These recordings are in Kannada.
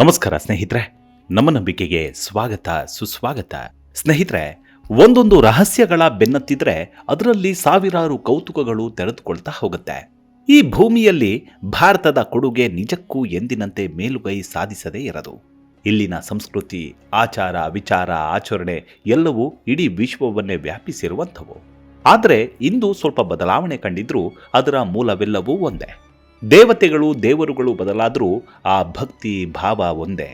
ನಮಸ್ಕಾರ ಸ್ನೇಹಿತರೆ, ನಮ್ಮ ನಂಬಿಕೆಗೆ ಸ್ವಾಗತ ಸುಸ್ವಾಗತ. ಸ್ನೇಹಿತರೆ, ಒಂದೊಂದು ರಹಸ್ಯಗಳ ಬೆನ್ನತ್ತಿದ್ರೆ ಅದರಲ್ಲಿ ಸಾವಿರಾರು ಕೌತುಕಗಳು ತೆರೆದುಕೊಳ್ತಾ ಹೋಗುತ್ತೆ. ಈ ಭೂಮಿಯಲ್ಲಿ ಭಾರತದ ಕೊಡುಗೆ ನಿಜಕ್ಕೂ ಎಂದಿನಂತೆ ಮೇಲುಗೈ ಸಾಧಿಸದೇ ಇರದು. ಇಲ್ಲಿನ ಸಂಸ್ಕೃತಿ, ಆಚಾರ, ವಿಚಾರ, ಆಚರಣೆ ಎಲ್ಲವೂ ಇಡೀ ವಿಶ್ವವನ್ನೇ ವ್ಯಾಪಿಸಿರುವಂಥವು. ಆದರೆ ಇಂದು ಸ್ವಲ್ಪ ಬದಲಾವಣೆ ಕಂಡಿದ್ರೂ ಅದರ ಮೂಲವೆಲ್ಲವೂ ಒಂದೇ. ದೇವತೆಗಳು, ದೇವರುಗಳು ಬದಲಾದರೂ ಆ ಭಕ್ತಿ ಭಾವ ಒಂದೇ.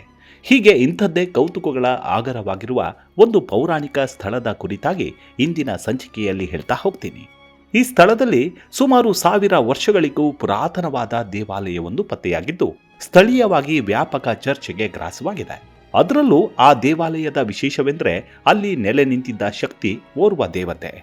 ಹೀಗೆ ಇಂಥದ್ದೇ ಕೌತುಕಗಳ ಆಗರವಾಗಿರುವ ಒಂದು ಪೌರಾಣಿಕ ಸ್ಥಳದ ಕುರಿತಾಗಿ ಇಂದಿನ ಸಂಚಿಕೆಯಲ್ಲಿ ಹೇಳ್ತಾ ಹೋಗ್ತೀನಿ. ಈ ಸ್ಥಳದಲ್ಲಿ ಸುಮಾರು 1000 ವರ್ಷಗಳಿಗೂ ಪುರಾತನವಾದ ದೇವಾಲಯವೊಂದು ಪತ್ತೆಯಾಗಿದ್ದು ಸ್ಥಳೀಯವಾಗಿ ವ್ಯಾಪಕ ಚರ್ಚೆಗೆ ಗ್ರಾಸವಾಗಿದೆ. ಅದರಲ್ಲೂ ಆ ದೇವಾಲಯದ ವಿಶೇಷವೆಂದರೆ ಅಲ್ಲಿ ನೆಲೆ ನಿಂತಿದ್ದ ಶಕ್ತಿ ಓರ್ವ ದೇವತೆ.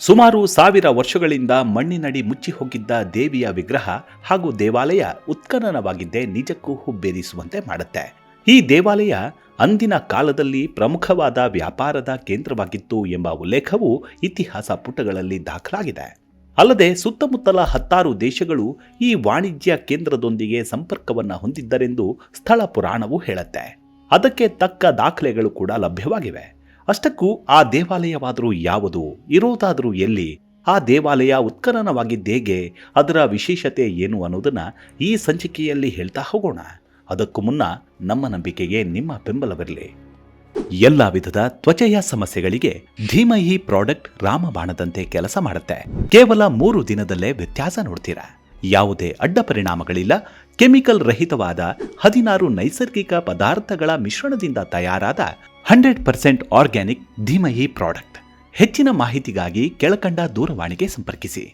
ಸುಮಾರು 1000 ವರ್ಷಗಳಿಂದ ಮಣ್ಣಿನಡಿ ಮುಚ್ಚಿ ಹೋಗಿದ್ದ ದೇವಿಯ ವಿಗ್ರಹ ಹಾಗೂ ದೇವಾಲಯ ಉತ್ಖನನವಾಗಿದ್ದೇ ನಿಜಕ್ಕೂ ಹುಬ್ಬೇರಿಸುವಂತೆ ಮಾಡುತ್ತೆ. ಈ ದೇವಾಲಯ ಅಂದಿನ ಕಾಲದಲ್ಲಿ ಪ್ರಮುಖವಾದ ವ್ಯಾಪಾರದ ಕೇಂದ್ರವಾಗಿತ್ತು ಎಂಬ ಉಲ್ಲೇಖವು ಇತಿಹಾಸ ಪುಟಗಳಲ್ಲಿ ದಾಖಲಾಗಿದೆ. ಅಲ್ಲದೆ ಸುತ್ತಮುತ್ತಲ 10 ದೇಶಗಳು ಈ ವಾಣಿಜ್ಯ ಕೇಂದ್ರದೊಂದಿಗೆ ಸಂಪರ್ಕವನ್ನು ಹೊಂದಿದ್ದರೆಂದು ಸ್ಥಳ ಪುರಾಣವು ಹೇಳುತ್ತೆ. ಅದಕ್ಕೆ ತಕ್ಕ ದಾಖಲೆಗಳು ಕೂಡ ಲಭ್ಯವಾಗಿವೆ. ಅಷ್ಟಕ್ಕೂ ಆ ದೇವಾಲಯವಾದರೂ ಯಾವುದು, ಇರೋದಾದರೂ ಎಲ್ಲಿ, ಆ ದೇವಾಲಯ ಉತ್ಖನನವಾಗಿದ್ದೇಗೆ, ಅದರ ವಿಶೇಷತೆ ಏನು ಅನ್ನೋದನ್ನ ಈ ಸಂಚಿಕೆಯಲ್ಲಿ ಹೇಳ್ತಾ ಹೋಗೋಣ. ಅದಕ್ಕೂ ಮುನ್ನ ನಮ್ಮ ನಂಬಿಕೆಗೆ ನಿಮ್ಮ ಬೆಂಬಲವಿರಲಿ. ಎಲ್ಲ ವಿಧದ ತ್ವಚೆಯ ಸಮಸ್ಯೆಗಳಿಗೆ ಧೀಮಹಿ ಪ್ರಾಡಕ್ಟ್ ರಾಮಬಾಣದಂತೆ ಕೆಲಸ ಮಾಡುತ್ತೆ. ಕೇವಲ 3 ದಿನದಲ್ಲೇ ವ್ಯತ್ಯಾಸ ನೋಡ್ತೀರಾ. ಯಾವುದೇ ಅಡ್ಡ ಪರಿಣಾಮಗಳಿಲ್ಲ. ಕೆಮಿಕಲ್ ರಹಿತವಾದ 16 ನೈಸರ್ಗಿಕ ಪದಾರ್ಥಗಳ ಮಿಶ್ರಣದಿಂದ ತಯಾರಾದ 100% ಆರ್ಗ್ಯಾನಿಕ್ ಧೀಮಹಿ ಪ್ರಾಡಕ್ಟ್. ಹೆಚ್ಚಿನ ಮಾಹಿತಿಗಾಗಿ ಕೆಳಕಂಡ ದೂರವಾಣಿಗೆ ಸಂಪರ್ಕಿಸಿ.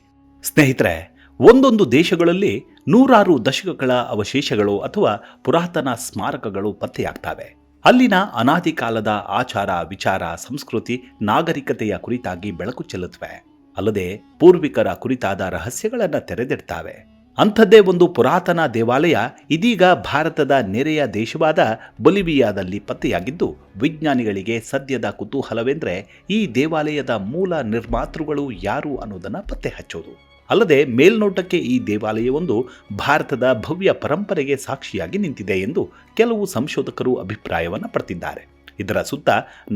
ಸ್ನೇಹಿತರೆ, ಒಂದೊಂದು ದೇಶಗಳಲ್ಲಿ ನೂರಾರು ದಶಕಗಳ ಅವಶೇಷಗಳು ಅಥವಾ ಪುರಾತನ ಸ್ಮಾರಕಗಳು ಪತ್ತೆಯಾಗ್ತವೆ. ಅಲ್ಲಿನ ಅನಾದಿ ಕಾಲದ ಆಚಾರ, ವಿಚಾರ, ಸಂಸ್ಕೃತಿ, ನಾಗರಿಕತೆಯ ಕುರಿತಾಗಿ ಬೆಳಕು ಚೆಲ್ಲುತ್ತವೆ. ಅಲ್ಲದೆ ಪೂರ್ವಿಕರ ಕುರಿತಾದ ರಹಸ್ಯಗಳನ್ನು ತೆರೆದಿಡ್ತಾವೆ. ಅಂಥದ್ದೇ ಒಂದು ಪುರಾತನ ದೇವಾಲಯ ಇದೀಗ ಭಾರತದ ನೆರೆಯ ದೇಶವಾದ ಬೊಲಿವಿಯಾದಲ್ಲಿ ಪತ್ತೆಯಾಗಿದ್ದು ವಿಜ್ಞಾನಿಗಳಿಗೆ ಸದ್ಯದ ಕುತೂಹಲವೆಂದರೆ ಈ ದೇವಾಲಯದ ಮೂಲ ನಿರ್ಮಾತೃಗಳು ಯಾರು ಅನ್ನೋದನ್ನು ಪತ್ತೆ ಹಚ್ಚೋದು. ಅಲ್ಲದೆ ಮೇಲ್ನೋಟಕ್ಕೆ ಈ ದೇವಾಲಯವೊಂದು ಭಾರತದ ಭವ್ಯ ಪರಂಪರೆಗೆ ಸಾಕ್ಷಿಯಾಗಿ ನಿಂತಿದೆ ಎಂದು ಕೆಲವು ಸಂಶೋಧಕರು ಅಭಿಪ್ರಾಯವನ್ನು ಪಡ್ತಿದ್ದಾರೆ. ಇದರ ಸುತ್ತ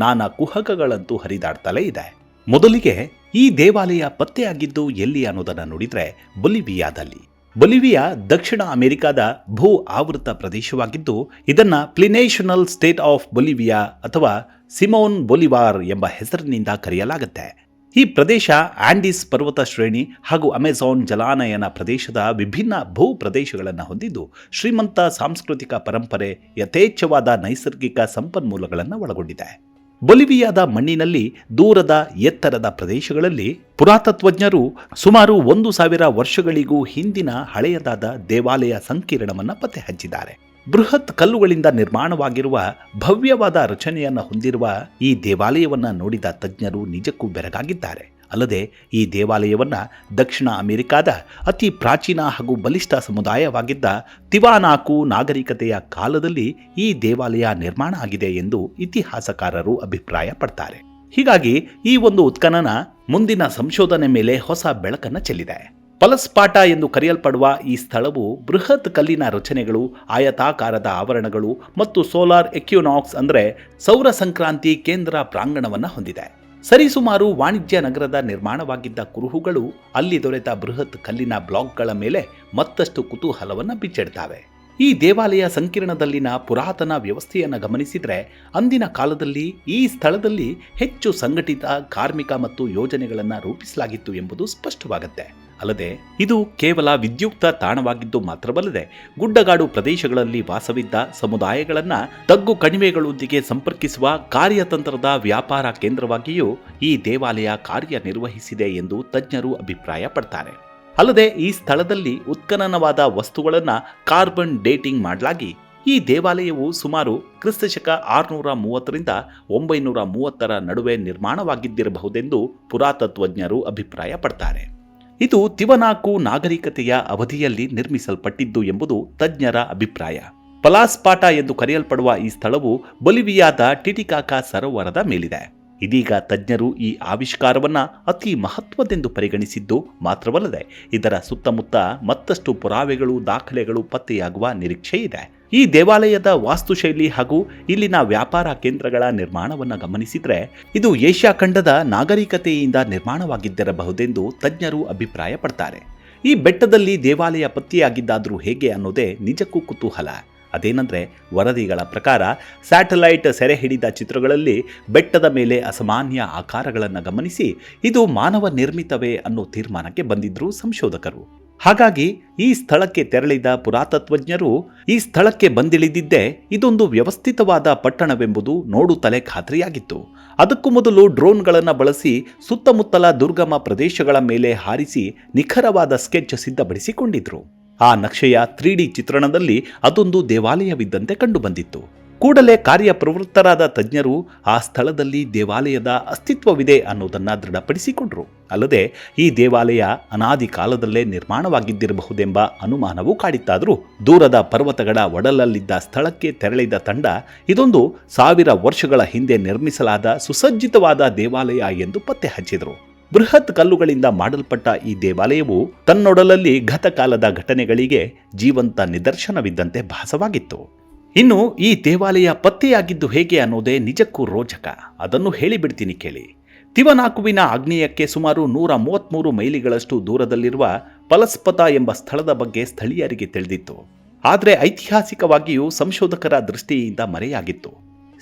ನಾನಾ ಕುಹಕಗಳಂತೂ ಹರಿದಾಡ್ತಲೇ ಇದೆ. ಮೊದಲಿಗೆ ಈ ದೇವಾಲಯ ಪತ್ತೆಯಾಗಿದ್ದು ಎಲ್ಲಿ ಅನ್ನೋದನ್ನು ನೋಡಿದರೆ ಬೊಲಿವಿಯಾದಲ್ಲಿ. ಬೊಲಿವಿಯಾ ದಕ್ಷಿಣ ಅಮೆರಿಕಾದ ಭೂ ಆವೃತ ಪ್ರದೇಶವಾಗಿದ್ದು ಇದನ್ನ ಪ್ಲಿನೇಷನಲ್ ಸ್ಟೇಟ್ ಆಫ್ ಬೊಲಿವಿಯಾ ಅಥವಾ ಸಿಮೋನ್ ಬೊಲಿವಾರ್ ಎಂಬ ಹೆಸರಿನಿಂದ ಕರೆಯಲಾಗುತ್ತೆ. ಈ ಪ್ರದೇಶ ಆಂಡೀಸ್ ಪರ್ವತ ಶ್ರೇಣಿ ಹಾಗೂ ಅಮೆಜಾನ್ ಜಲಾನಯನ ಪ್ರದೇಶದ ವಿಭಿನ್ನ ಭೂ ಪ್ರದೇಶಗಳನ್ನು ಹೊಂದಿದ್ದು ಶ್ರೀಮಂತ ಸಾಂಸ್ಕೃತಿಕ ಪರಂಪರೆ, ಯಥೇಚ್ಛವಾದ ನೈಸರ್ಗಿಕ ಸಂಪನ್ಮೂಲಗಳನ್ನು ಒಳಗೊಂಡಿದೆ. ಬೊಲಿವಿಯಾದ ಮಣ್ಣಿನಲ್ಲಿ ದೂರದ ಎತ್ತರದ ಪ್ರದೇಶಗಳಲ್ಲಿ ಪುರಾತತ್ವಜ್ಞರು ಸುಮಾರು 1000 ವರ್ಷಗಳಿಗೂ ಹಿಂದಿನ ಹಳೆಯದಾದ ದೇವಾಲಯ ಸಂಕೀರ್ಣವನ್ನು ಪತ್ತೆ ಹಚ್ಚಿದ್ದಾರೆ. ಬೃಹತ್ ಕಲ್ಲುಗಳಿಂದ ನಿರ್ಮಾಣವಾಗಿರುವ ಭವ್ಯವಾದ ರಚನೆಯನ್ನು ಹೊಂದಿರುವ ಈ ದೇವಾಲಯವನ್ನು ನೋಡಿದ ತಜ್ಞರು ನಿಜಕ್ಕೂ ಬೆರಗಾಗಿದ್ದಾರೆ. ಅಲ್ಲದೆ ಈ ದೇವಾಲಯವನ್ನು ದಕ್ಷಿಣ ಅಮೆರಿಕಾದ ಅತಿ ಪ್ರಾಚೀನ ಹಾಗೂ ಬಲಿಷ್ಠ ಸಮುದಾಯವಾಗಿದ್ದ ತಿವಾನಾಕು ನಾಗರಿಕತೆಯ ಕಾಲದಲ್ಲಿ ಈ ದೇವಾಲಯ ನಿರ್ಮಾಣ ಆಗಿದೆ ಎಂದು ಇತಿಹಾಸಕಾರರು ಅಭಿಪ್ರಾಯ ಪಡ್ತಾರೆ. ಹೀಗಾಗಿ ಈ ಒಂದು ಉತ್ಖನನ ಮುಂದಿನ ಸಂಶೋಧನೆ ಮೇಲೆ ಹೊಸ ಬೆಳಕನ್ನು ಚೆಲ್ಲಿದೆ. ಫಲಸ್ಪಾಟ ಎಂದು ಕರೆಯಲ್ಪಡುವ ಈ ಸ್ಥಳವು ಬೃಹತ್ ಕಲ್ಲಿನ ರಚನೆಗಳು, ಆಯತಾಕಾರದ ಆವರಣಗಳು ಮತ್ತು ಸೋಲಾರ್ ಎಕ್ಯುನಾಕ್ಸ್ ಅಂದರೆ ಸೌರ ಸಂಕ್ರಾಂತಿ ಕೇಂದ್ರ ಪ್ರಾಂಗಣವನ್ನು ಹೊಂದಿದೆ. ಸರಿಸುಮಾರು ವಾಣಿಜ್ಯ ನಗರದ ನಿರ್ಮಾಣವಾಗಿದ್ದ ಕುರುಹುಗಳು ಅಲ್ಲಿ ದೊರೆತ ಬೃಹತ್ ಕಲ್ಲಿನ ಬ್ಲಾಕ್ಗಳ ಮೇಲೆ ಮತ್ತಷ್ಟು ಕುತೂಹಲವನ್ನು ಬಿಚ್ಚಿಡ್ತಾವೆ. ಈ ದೇವಾಲಯ ಸಂಕೀರ್ಣದಲ್ಲಿನ ಪುರಾತನ ವ್ಯವಸ್ಥೆಯನ್ನು ಗಮನಿಸಿದರೆ ಅಂದಿನ ಕಾಲದಲ್ಲಿ ಈ ಸ್ಥಳದಲ್ಲಿ ಹೆಚ್ಚು ಸಂಘಟಿತ ಕಾರ್ಮಿಕ ಮತ್ತು ಯೋಜನೆಗಳನ್ನು ರೂಪಿಸಲಾಗಿತ್ತು ಎಂಬುದು ಸ್ಪಷ್ಟವಾಗುತ್ತೆ. ಅಲ್ಲದೆ ಇದು ಕೇವಲ ವಿದ್ಯುಕ್ತ ತಾಣವಾಗಿದ್ದು ಮಾತ್ರವಲ್ಲದೆ ಗುಡ್ಡಗಾಡು ಪ್ರದೇಶಗಳಲ್ಲಿ ವಾಸವಿದ್ದ ಸಮುದಾಯಗಳನ್ನು ತಗ್ಗು ಕಣಿವೆಗಳೊಂದಿಗೆ ಸಂಪರ್ಕಿಸುವ ಕಾರ್ಯತಂತ್ರದ ವ್ಯಾಪಾರ ಕೇಂದ್ರವಾಗಿಯೂ ಈ ದೇವಾಲಯ ಕಾರ್ಯನಿರ್ವಹಿಸಿದೆ ಎಂದು ತಜ್ಞರು ಅಭಿಪ್ರಾಯ ಪಡ್ತಾರೆ. ಅಲ್ಲದೆ ಈ ಸ್ಥಳದಲ್ಲಿ ಉತ್ಖನನವಾದ ವಸ್ತುಗಳನ್ನು ಕಾರ್ಬನ್ ಡೇಟಿಂಗ್ ಮಾಡಲಾಗಿ ಈ ದೇವಾಲಯವು ಸುಮಾರು ಕ್ರಿಸ್ತಶಕ 630ರಿಂದ 930 ನಡುವೆ ನಿರ್ಮಾಣವಾಗಿದ್ದಿರಬಹುದೆಂದು ಪುರಾತತ್ವಜ್ಞರು ಅಭಿಪ್ರಾಯ ಪಡ್ತಾರೆ. ಇದು ತಿವನಾಕು ನಾಗರಿಕತೆಯ ಅವಧಿಯಲ್ಲಿ ನಿರ್ಮಿಸಲ್ಪಟ್ಟಿದ್ದು ಎಂಬುದು ತಜ್ಞರ ಅಭಿಪ್ರಾಯ. ಫಲಾಸ್ಪಾಟ ಎಂದು ಕರೆಯಲ್ಪಡುವ ಈ ಸ್ಥಳವು ಬೊಲಿವಿಯಾದ ಟಿಟಿಕಾಕಾ ಸರೋವರದ ಮೇಲಿದೆ. ಇದೀಗ ತಜ್ಞರು ಈ ಆವಿಷ್ಕಾರವನ್ನ ಅತಿ ಮಹತ್ವದೆಂದು ಪರಿಗಣಿಸಿದ್ದು ಮಾತ್ರವಲ್ಲದೆ ಇದರ ಸುತ್ತಮುತ್ತ ಮತ್ತಷ್ಟು ಪುರಾವೆಗಳು, ದಾಖಲೆಗಳು ಪತ್ತೆಯಾಗುವ ನಿರೀಕ್ಷೆ ಇದೆ. ಈ ದೇವಾಲಯದ ವಾಸ್ತುಶೈಲಿ ಹಾಗೂ ಇಲ್ಲಿನ ವ್ಯಾಪಾರ ಕೇಂದ್ರಗಳ ನಿರ್ಮಾಣವನ್ನು ಗಮನಿಸಿದರೆ ಇದು ಏಷ್ಯಾ ಖಂಡದ ನಾಗರಿಕತೆಯಿಂದ ನಿರ್ಮಾಣವಾಗಿದ್ದಿರಬಹುದೆಂದು ತಜ್ಞರು ಅಭಿಪ್ರಾಯಪಡ್ತಾರೆ. ಈ ಬೆಟ್ಟದಲ್ಲಿ ದೇವಾಲಯ ಪತ್ತೆಯಾಗಿದ್ದಾದರೂ ಹೇಗೆ ಅನ್ನೋದೇ ನಿಜಕ್ಕೂ ಕುತೂಹಲ. ಅದೇನೆಂದರೆ, ವರದಿಗಳ ಪ್ರಕಾರ ಸ್ಯಾಟಲೈಟ್ ಸೆರೆ ಹಿಡಿದ ಚಿತ್ರಗಳಲ್ಲಿ ಬೆಟ್ಟದ ಮೇಲೆ ಅಸಾಮಾನ್ಯ ಆಕಾರಗಳನ್ನು ಗಮನಿಸಿ ಇದು ಮಾನವ ನಿರ್ಮಿತವೇ ಅನ್ನೋ ತೀರ್ಮಾನಕ್ಕೆ ಬಂದಿದ್ರು ಸಂಶೋಧಕರು. ಹಾಗಾಗಿ ಈ ಸ್ಥಳಕ್ಕೆ ತೆರಳಿದ ಪುರಾತತ್ವಜ್ಞರು ಈ ಸ್ಥಳಕ್ಕೆ ಬಂದಿಳಿದಿದ್ದೇ ಇದೊಂದು ವ್ಯವಸ್ಥಿತವಾದ ಪಟ್ಟಣವೆಂಬುದು ನೋಡುತ್ತಲೇ ಖಾತ್ರಿಯಾಗಿತ್ತು. ಅದಕ್ಕೂ ಮೊದಲು ಡ್ರೋನ್ಗಳನ್ನು ಬಳಸಿ ಸುತ್ತಮುತ್ತಲ ದುರ್ಗಮ ಪ್ರದೇಶಗಳ ಮೇಲೆ ಹಾರಿಸಿ ನಿಖರವಾದ ಸ್ಕೆಚ್ ಸಿದ್ಧಪಡಿಸಿಕೊಂಡಿದ್ರು. ಆ ನಕ್ಷೆಯ 3D ಚಿತ್ರಣದಲ್ಲಿ ಅದೊಂದು ದೇವಾಲಯವಿದ್ದಂತೆ ಕಂಡುಬಂದಿತ್ತು. ಕೂಡಲೇ ಕಾರ್ಯಪ್ರವೃತ್ತರಾದ ತಜ್ಞರು ಆ ಸ್ಥಳದಲ್ಲಿ ದೇವಾಲಯದ ಅಸ್ತಿತ್ವವಿದೆ ಅನ್ನೋದನ್ನು ದೃಢಪಡಿಸಿಕೊಂಡ್ರು. ಅಲ್ಲದೆ ಈ ದೇವಾಲಯ ಅನಾದಿ ಕಾಲದಲ್ಲೇ ನಿರ್ಮಾಣವಾಗಿದ್ದಿರಬಹುದೆಂಬ ಅನುಮಾನವೂ ಕಾಡಿತ್ತಾದರೂ ದೂರದ ಪರ್ವತಗಳ ಒಡಲಲ್ಲಿದ್ದ ಸ್ಥಳಕ್ಕೆ ತೆರಳಿದ ತಂಡ ಇದೊಂದು 1000 ವರ್ಷಗಳ ಹಿಂದೆ ನಿರ್ಮಿಸಲಾದ ಸುಸಜ್ಜಿತವಾದ ದೇವಾಲಯ ಎಂದು ಪತ್ತೆ ಹಚ್ಚಿದರು. ಬೃಹತ್ ಕಲ್ಲುಗಳಿಂದ ಮಾಡಲ್ಪಟ್ಟ ಈ ದೇವಾಲಯವು ತನ್ನೊಡಲಲ್ಲಿ ಗತಕಾಲದ ಘಟನೆಗಳಿಗೆ ಜೀವಂತ ನಿದರ್ಶನವಿದ್ದಂತೆ ಭಾಸವಾಗಿತ್ತು. ಇನ್ನು ಈ ದೇವಾಲಯ ಪತ್ತೆಯಾಗಿದ್ದು ಹೇಗೆ ಅನ್ನೋದೇ ನಿಜಕ್ಕೂ ರೋಚಕ. ಅದನ್ನು ಹೇಳಿಬಿಡ್ತೀನಿ ಕೇಳಿ. ತಿವನಾಕುವಿನ ಆಗ್ನೇಯಕ್ಕೆ ಸುಮಾರು 133 ಮೈಲಿಗಳಷ್ಟು ದೂರದಲ್ಲಿರುವ ಪಲಸ್ಪತ ಎಂಬ ಸ್ಥಳದ ಬಗ್ಗೆ ಸ್ಥಳೀಯರಿಗೆ ತಿಳಿದಿತ್ತು. ಆದರೆ ಐತಿಹಾಸಿಕವಾಗಿಯೂ ಸಂಶೋಧಕರ ದೃಷ್ಟಿಯಿಂದ ಮರೆಯಾಗಿತ್ತು.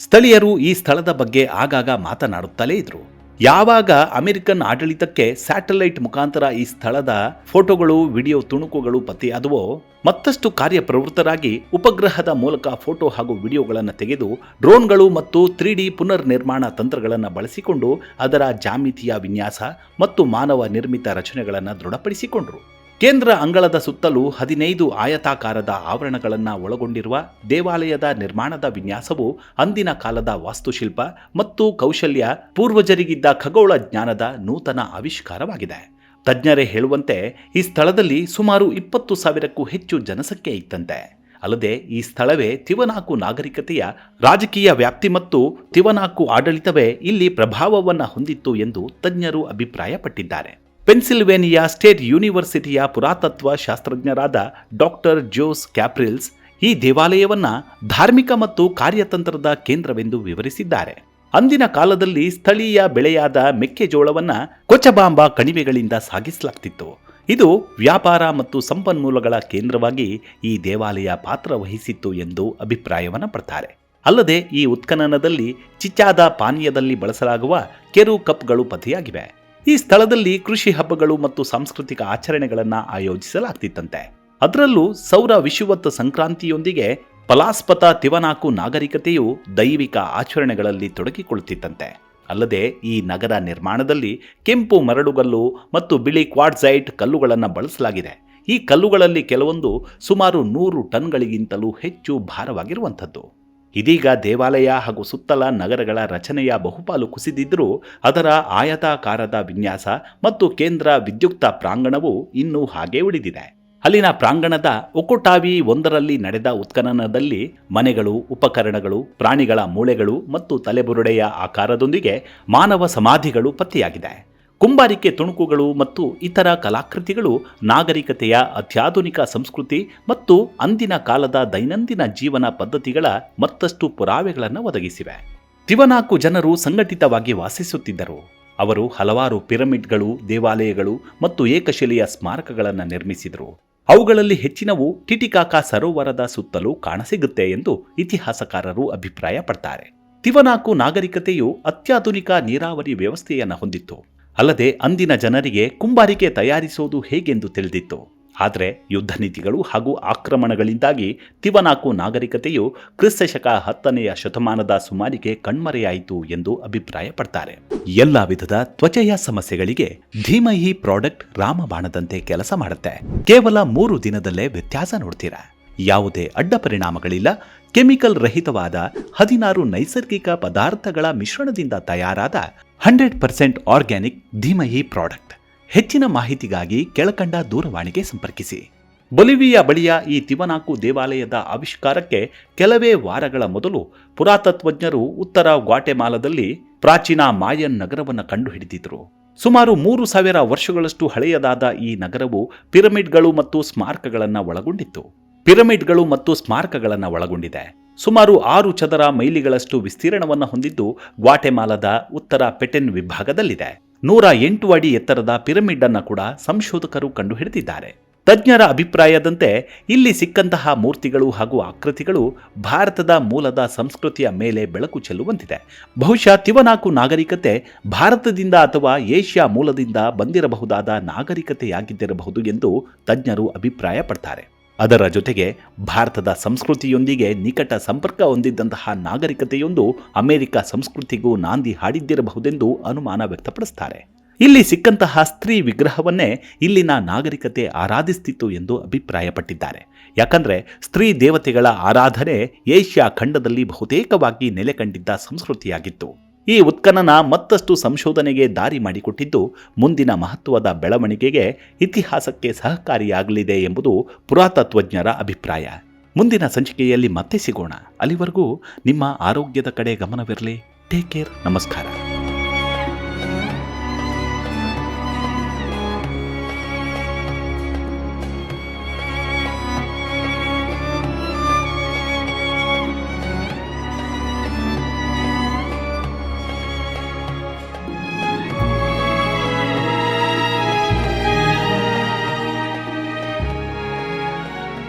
ಸ್ಥಳೀಯರು ಈ ಸ್ಥಳದ ಬಗ್ಗೆ ಆಗಾಗ ಮಾತನಾಡುತ್ತಲೇ ಇದ್ರು. ಯಾವಾಗ ಅಮೆರಿಕನ್ ಆಡಳಿತಕ್ಕೆ ಸ್ಯಾಟಲೈಟ್ ಮುಖಾಂತರ ಈ ಸ್ಥಳದ ಫೋಟೋಗಳು, ವಿಡಿಯೋ ತುಣುಕುಗಳು ಪತ್ತೆಯಾದವೋ ಮತ್ತಷ್ಟು ಕಾರ್ಯಪ್ರವೃತ್ತರಾಗಿ ಉಪಗ್ರಹದ ಮೂಲಕ ಫೋಟೋ ಹಾಗೂ ವಿಡಿಯೋಗಳನ್ನು ತೆಗೆದು ಡ್ರೋನ್ಗಳು ಮತ್ತು 3D ಪುನರ್ ನಿರ್ಮಾಣ ತಂತ್ರಗಳನ್ನು ಬಳಸಿಕೊಂಡು ಅದರ ಜಾಮಿತಿಯ ವಿನ್ಯಾಸ ಮತ್ತು ಮಾನವ ನಿರ್ಮಿತ ರಚನೆಗಳನ್ನು ದೃಢಪಡಿಸಿಕೊಂಡರು. ಕೇಂದ್ರ ಅಂಗಳದ ಸುತ್ತಲೂ 15 ಆಯತಾಕಾರದ ಆವರಣಗಳನ್ನು ಒಳಗೊಂಡಿರುವ ದೇವಾಲಯದ ನಿರ್ಮಾಣದ ವಿನ್ಯಾಸವು ಅಂದಿನ ಕಾಲದ ವಾಸ್ತುಶಿಲ್ಪ ಮತ್ತು ಕೌಶಲ್ಯ ಪೂರ್ವಜರಿಗಿದ್ದ ಖಗೋಳ ಜ್ಞಾನದ ನೂತನ ಆವಿಷ್ಕಾರವಾಗಿದೆ. ತಜ್ಞರೇ ಹೇಳುವಂತೆ ಈ ಸ್ಥಳದಲ್ಲಿ ಸುಮಾರು 20,000ಕ್ಕೂ ಹೆಚ್ಚು ಜನಸಂಖ್ಯೆ ಇತ್ತಂತೆ. ಅಲ್ಲದೆ ಈ ಸ್ಥಳವೇ ತಿವನಾಕು ನಾಗರಿಕತೆಯ ರಾಜಕೀಯ ವ್ಯಾಪ್ತಿ ಮತ್ತು ತಿವನಾಕು ಆಡಳಿತವೇ ಇಲ್ಲಿ ಪ್ರಭಾವವನ್ನು ಹೊಂದಿತ್ತು ಎಂದು ತಜ್ಞರು ಅಭಿಪ್ರಾಯಪಟ್ಟಿದ್ದಾರೆ. ಪೆನ್ಸಿಲ್ವೇನಿಯಾ ಸ್ಟೇಟ್ ಯೂನಿವರ್ಸಿಟಿಯ ಪುರಾತತ್ವ ಶಾಸ್ತ್ರಜ್ಞರಾದ ಡಾಕ್ಟರ್ ಜೋಸ್ ಕ್ಯಾಪ್ರಿಲ್ಸ್ ಈ ದೇವಾಲಯವನ್ನು ಧಾರ್ಮಿಕ ಮತ್ತು ಕಾರ್ಯತಂತ್ರದ ಕೇಂದ್ರವೆಂದು ವಿವರಿಸಿದ್ದಾರೆ. ಅಂದಿನ ಕಾಲದಲ್ಲಿ ಸ್ಥಳೀಯ ಬೆಳೆಯಾದ ಮೆಕ್ಕೆಜೋಳವನ್ನು ಕೊಚಬಾಂಬಾ ಕಣಿವೆಗಳಿಂದ ಸಾಗಿಸಲಾಗ್ತಿತ್ತು. ಇದು ವ್ಯಾಪಾರ ಮತ್ತು ಸಂಪನ್ಮೂಲಗಳ ಕೇಂದ್ರವಾಗಿ ಈ ದೇವಾಲಯ ಪಾತ್ರ ವಹಿಸಿತ್ತು ಎಂದು ಅಭಿಪ್ರಾಯವನ್ನು ಪಡ್ತಾರೆ. ಅಲ್ಲದೆ ಈ ಉತ್ಖನನದಲ್ಲಿ ಚಿಚ್ಚಾದ ಪಾನೀಯದಲ್ಲಿ ಬಳಸಲಾಗುವ ಕೆರು ಕಪ್ಗಳು ಪತ್ತೆಯಾಗಿವೆ. ಈ ಸ್ಥಳದಲ್ಲಿ ಕೃಷಿ ಹಬ್ಬಗಳು ಮತ್ತು ಸಾಂಸ್ಕೃತಿಕ ಆಚರಣೆಗಳನ್ನು ಆಯೋಜಿಸಲಾಗ್ತಿತ್ತಂತೆ. ಅದರಲ್ಲೂ ಸೌರ ವಿಷುವತ್ ಸಂಕ್ರಾಂತಿಯೊಂದಿಗೆ ಪಲಾಸ್ಪತ ತಿವನಾಕು ನಾಗರಿಕತೆಯು ದೈವಿಕ ಆಚರಣೆಗಳಲ್ಲಿ ತೊಡಗಿಕೊಳ್ಳುತ್ತಿತ್ತಂತೆ. ಅಲ್ಲದೆ ಈ ನಗರ ನಿರ್ಮಾಣದಲ್ಲಿ ಕೆಂಪು ಮರಳುಗಲ್ಲು ಮತ್ತು ಬಿಳಿ ಕ್ವಾರ್ಟ್ಜೈಟ್ ಕಲ್ಲುಗಳನ್ನು ಬಳಸಲಾಗಿದೆ. ಈ ಕಲ್ಲುಗಳಲ್ಲಿ ಕೆಲವೊಂದು ಸುಮಾರು 100 ಟನ್ಗಳಿಗಿಂತಲೂ ಹೆಚ್ಚು ಭಾರವಾಗಿರುವಂಥದ್ದು. ಇದೀಗ ದೇವಾಲಯ ಹಾಗೂ ಸುತ್ತಲ ನಗರಗಳ ರಚನೆಯ ಬಹುಪಾಲು ಕುಸಿದಿದ್ದರೂ ಅದರ ಆಯತಾಕಾರದ ವಿನ್ಯಾಸ ಮತ್ತು ಕೇಂದ್ರ ವಿದ್ಯುಕ್ತ ಪ್ರಾಂಗಣವು ಇನ್ನೂ ಹಾಗೆ ಉಳಿದಿದೆ. ಅಲ್ಲಿನ ಪ್ರಾಂಗಣದ ಒಕೊಟಾವಿ 1ರಲ್ಲಿ ನಡೆದ ಉತ್ಖನನದಲ್ಲಿ ಮನೆಗಳು, ಉಪಕರಣಗಳು, ಪ್ರಾಣಿಗಳ ಮೂಳೆಗಳು ಮತ್ತು ತಲೆಬುರುಡೆಯ ಆಕಾರದೊಂದಿಗೆ ಮಾನವ ಸಮಾಧಿಗಳು ಪತ್ತೆಯಾಗಿದೆ. ಕುಂಬಾರಿಕೆ ತುಣುಕುಗಳು ಮತ್ತು ಇತರ ಕಲಾಕೃತಿಗಳು ನಾಗರಿಕತೆಯ ಅತ್ಯಾಧುನಿಕ ಸಂಸ್ಕೃತಿ ಮತ್ತು ಅಂದಿನ ಕಾಲದ ದೈನಂದಿನ ಜೀವನ ಪದ್ಧತಿಗಳ ಮತ್ತಷ್ಟು ಪುರಾವೆಗಳನ್ನು ಒದಗಿಸಿವೆ. ತಿವನಾಕು ಜನರು ಸಂಘಟಿತವಾಗಿ ವಾಸಿಸುತ್ತಿದ್ದರು. ಅವರು ಹಲವಾರು ಪಿರಮಿಡ್ಗಳು, ದೇವಾಲಯಗಳು ಮತ್ತು ಏಕಶಿಲೆಯ ಸ್ಮಾರಕಗಳನ್ನು ನಿರ್ಮಿಸಿದರು. ಅವುಗಳಲ್ಲಿ ಹೆಚ್ಚಿನವು ಟಿಟಿಕಾಕಾ ಸರೋವರದ ಸುತ್ತಲೂ ಕಾಣಸಿಗುತ್ತೆ ಎಂದು ಇತಿಹಾಸಕಾರರು ಅಭಿಪ್ರಾಯಪಡ್ತಾರೆ. ತಿವನಾಕು ನಾಗರಿಕತೆಯು ಅತ್ಯಾಧುನಿಕ ನೀರಾವರಿ ವ್ಯವಸ್ಥೆಯನ್ನು ಹೊಂದಿತ್ತು. ಅಲ್ಲದೆ ಅಂದಿನ ಜನರಿಗೆ ಕುಂಬಾರಿಕೆ ತಯಾರಿಸುವುದು ಹೇಗೆಂದು ತಿಳಿದಿತ್ತು. ಆದರೆ ಯುದ್ಧ ನೀತಿಗಳು ಹಾಗೂ ಆಕ್ರಮಣಗಳಿಂದಾಗಿ ತಿವನಾಕು ನಾಗರಿಕತೆಯು ಕ್ರಿಸ್ತಶಕ 10ನೇ ಶತಮಾನದ ಸುಮಾರಿಗೆ ಕಣ್ಮರೆಯಾಯಿತು ಎಂದು ಅಭಿಪ್ರಾಯಪಡ್ತಾರೆ. ಎಲ್ಲ ವಿಧದ ತ್ವಚೆಯ ಸಮಸ್ಯೆಗಳಿಗೆ ಧೀಮಹಿ ಪ್ರಾಡಕ್ಟ್ ರಾಮಬಾಣದಂತೆ ಕೆಲಸ ಮಾಡುತ್ತೆ. ಕೇವಲ 3 ದಿನದಲ್ಲೇ ವ್ಯತ್ಯಾಸ ನೋಡ್ತೀರಾ. ಯಾವುದೇ ಅಡ್ಡ ಪರಿಣಾಮಗಳಿಲ್ಲ. ಕೆಮಿಕಲ್ ರಹಿತವಾದ 16 ನೈಸರ್ಗಿಕ ಪದಾರ್ಥಗಳ ಮಿಶ್ರಣದಿಂದ ತಯಾರಾದ 100% ಆರ್ಗ್ಯಾನಿಕ್ ಧೀಮಹಿ ಪ್ರಾಡಕ್ಟ್. ಹೆಚ್ಚಿನ ಮಾಹಿತಿಗಾಗಿ ಕೆಳಕಂಡ ದೂರವಾಣಿಗೆ ಸಂಪರ್ಕಿಸಿ. ಬೊಲಿವಿಯಾ ಬಳಿಯ ಈ ತಿವನಾಕು ದೇವಾಲಯದ ಆವಿಷ್ಕಾರಕ್ಕೆ ಕೆಲವೇ ವಾರಗಳ ಮೊದಲು ಪುರಾತತ್ವಜ್ಞರು ಉತ್ತರ ಗ್ವಾಟೆಮಾಲಾದಲ್ಲಿ ಪ್ರಾಚೀನ ಮಾಯನ್ ನಗರವನ್ನು ಕಂಡುಹಿಡಿದಿದ್ದರು. ಸುಮಾರು 3000 ವರ್ಷಗಳಷ್ಟು ಹಳೆಯದಾದ ಈ ನಗರವು ಪಿರಮಿಡ್ಗಳು ಮತ್ತು ಸ್ಮಾರಕಗಳನ್ನು ಒಳಗೊಂಡಿತ್ತು. ಪಿರಮಿಡ್ಗಳು ಮತ್ತು ಸ್ಮಾರಕಗಳನ್ನು ಒಳಗೊಂಡಿದೆ. ಸುಮಾರು 6 ಚದರ ಮೈಲಿಗಳಷ್ಟು ವಿಸ್ತೀರ್ಣವನ್ನು ಹೊಂದಿದ್ದು ಗ್ವಾಟೆಮಾಲಾದ ಉತ್ತರ ಪೆಟೆನ್ ವಿಭಾಗದಲ್ಲಿದೆ. 108 ಅಡಿ ಎತ್ತರದ ಪಿರಮಿಡ್ ಅನ್ನು ಕೂಡ ಸಂಶೋಧಕರು ಕಂಡುಹಿಡಿದಿದ್ದಾರೆ. ತಜ್ಞರ ಅಭಿಪ್ರಾಯದಂತೆ ಇಲ್ಲಿ ಸಿಕ್ಕಂತಹ ಮೂರ್ತಿಗಳು ಹಾಗೂ ಆಕೃತಿಗಳು ಭಾರತದ ಮೂಲದ ಸಂಸ್ಕೃತಿಯ ಮೇಲೆ ಬೆಳಕು ಚೆಲ್ಲುವಂತಿದೆ. ಬಹುಶಃ ತಿವನಾಕು ನಾಗರಿಕತೆ ಭಾರತದಿಂದ ಅಥವಾ ಏಷ್ಯಾ ಮೂಲದಿಂದ ಬಂದಿರಬಹುದಾದ ನಾಗರಿಕತೆಯಾಗಿದ್ದಿರಬಹುದು ಎಂದು ತಜ್ಞರು ಅಭಿಪ್ರಾಯ ಪಡ್ತಾರೆ. ಅದರ ಜೊತೆಗೆ ಭಾರತದ ಸಂಸ್ಕೃತಿಯೊಂದಿಗೆ ನಿಕಟ ಸಂಪರ್ಕ ಹೊಂದಿದ್ದಂತಹ ನಾಗರಿಕತೆಯೊಂದು ಅಮೆರಿಕ ಸಂಸ್ಕೃತಿಗೂ ನಾಂದಿ ಹಾಡಿದ್ದಿರಬಹುದೆಂದು ಅನುಮಾನ ವ್ಯಕ್ತಪಡಿಸುತ್ತಾರೆ. ಇಲ್ಲಿ ಸಿಕ್ಕಂತಹ ಸ್ತ್ರೀ ವಿಗ್ರಹವನ್ನೇ ಇಲ್ಲಿನ ನಾಗರಿಕತೆ ಆರಾಧಿಸುತ್ತಿತ್ತು ಎಂದು ಅಭಿಪ್ರಾಯಪಟ್ಟಿದ್ದಾರೆ. ಯಾಕಂದರೆ ಸ್ತ್ರೀ ದೇವತೆಗಳ ಆರಾಧನೆ ಏಷ್ಯಾ ಖಂಡದಲ್ಲಿ ಬಹುತೇಕವಾಗಿ ನೆಲೆ ಕಂಡಿದ್ದ ಸಂಸ್ಕೃತಿಯಾಗಿತ್ತು. ಈ ಉತ್ಖನನ ಮತ್ತಷ್ಟು ಸಂಶೋಧನೆಗೆ ದಾರಿ ಮಾಡಿಕೊಟ್ಟಿದ್ದು ಮುಂದಿನ ಮಹತ್ವದ ಬೆಳವಣಿಗೆಗೆ, ಇತಿಹಾಸಕ್ಕೆ ಸಹಕಾರಿಯಾಗಲಿದೆ ಎಂಬುದು ಪುರಾತತ್ವಜ್ಞರ ಅಭಿಪ್ರಾಯ. ಮುಂದಿನ ಸಂಚಿಕೆಯಲ್ಲಿ ಮತ್ತೆ ಸಿಗೋಣ. ಅಲ್ಲಿವರೆಗೂ ನಿಮ್ಮ ಆರೋಗ್ಯದ ಕಡೆ ಗಮನವಿರಲಿ. Take care. ನಮಸ್ಕಾರ.